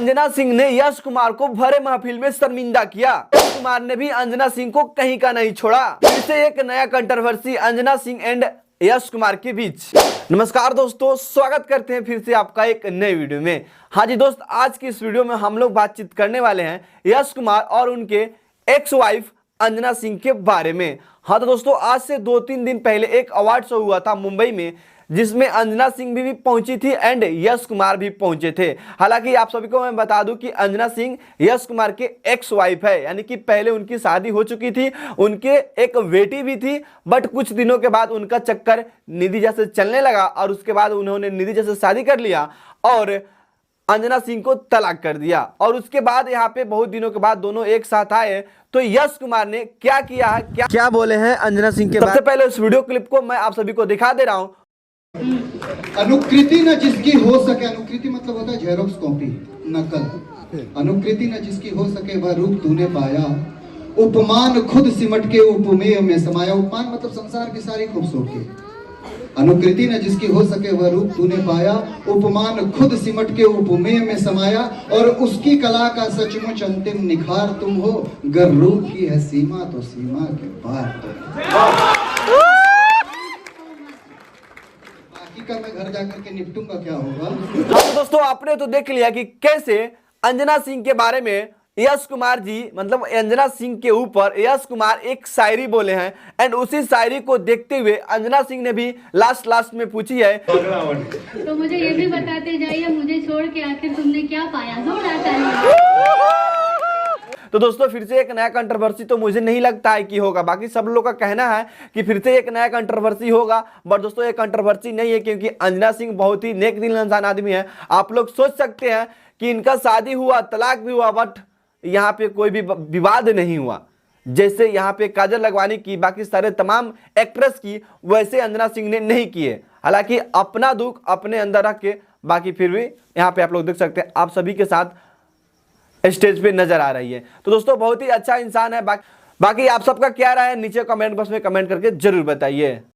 अंजना सिंह ने यश कुमार को भरे महफिल में शर्मिंदा किया। यश कुमार ने भी अंजना सिंह को कहीं का नहीं छोड़ा। फिर से एक नया कंट्रोवर्सी अंजना सिंह एंड यश कुमार के बीच। नमस्कार दोस्तों, स्वागत करते हैं फिर से आपका एक नए वीडियो में। हाँ जी दोस्त, आज की इस वीडियो में हम लोग बातचीत करने वाले हैं यश कुमार और उनके एक्स वाइफ अंजना सिंह के बारे में। हाँ तो दोस्तों, आज से 2-3 दिन पहले एक अवार्ड शो हुआ था मुंबई में, जिसमें अंजना सिंह भी पहुंची थी एंड यश कुमार भी पहुंचे थे। हालांकि आप सभी को मैं बता दूं कि अंजना सिंह यश कुमार के एक्स वाइफ है, यानी कि पहले उनकी शादी हो चुकी थी, उनके एक बेटी भी थी, बट कुछ दिनों के बाद उनका चक्कर निधि जैसे चलने लगा और उसके बाद उन्होंने निधि जैसे शादी कर लिया और अंजना सिंह को तलाक कर दिया। और उसके बाद यहाँ पे बहुत दिनों के बाद दोनों एक साथ आए, तो यश कुमार ने क्या किया है, क्या बोले हैं अंजना सिंह के बारे में। सबसे पहले उस वीडियो क्लिप को मैं आप सभी को दिखा दे रहा हूँ। अनुकृति न जिसकी हो सके, अनुकृति मतलब होता है जेरोक्स कॉपी, नकल। अनुकृति न जिसकी हो सके वह रूप तूने पाया, उपमान खुद सिमट के उपमेय में समाया। उपमान मतलब संसार की सारी खूबसूरती। अनुकृति न जिसकी हो सके वह रूप तूने पाया, उपमान खुद सिमट के उपमेय में समाया। और उसकी कला का सचमुच अंतिम निखार तुम हो, गर रूप की है सीमा तो सीमा के पार तुम। का मैं घर जाकर के निपटूंगा क्या होगा। तो दोस्तों, आपने तो देख लिया कि कैसे अंजना सिंह के बारे में यश कुमार जी, मतलब अंजना सिंह के ऊपर यश कुमार एक शायरी बोले हैं एंड उसी शायरी को देखते हुए अंजना सिंह ने भी लास्ट में पूछी है, तो मुझे ये भी बताते जाइए, मुझे छोड़ के आखिर तुमने क्या पाया। जोर आता है। तो दोस्तों, फिर से एक नया कंट्रोवर्सी तो मुझे नहीं लगता है कि होगा। बाकी सब लोग का कहना है कि फिर से एक नया कंट्रोवर्सी होगा, बट दोस्तों ये कंट्रोवर्सी नहीं है, क्योंकि अंजना सिंह बहुत ही नेक दिल इंसान आदमी है। आप लोग सोच सकते हैं कि इनका शादी हुआ, तलाक भी हुआ, बट यहाँ पे कोई भी विवाद नहीं हुआ। जैसे यहाँ पे काजल लखवानी की, बाकी सारे तमाम एक्ट्रेस की, वैसे अंजना सिंह ने नहीं किए। हालांकि अपना दुख अपने अंदर रख के, बाकी फिर भी यहाँ पे आप लोग देख सकते हैं आप सभी के साथ स्टेज पे नजर आ रही है। तो दोस्तों, बहुत ही अच्छा इंसान है। बाकी आप सबका क्या राय है नीचे कमेंट बॉक्स में कमेंट करके जरूर बताइए।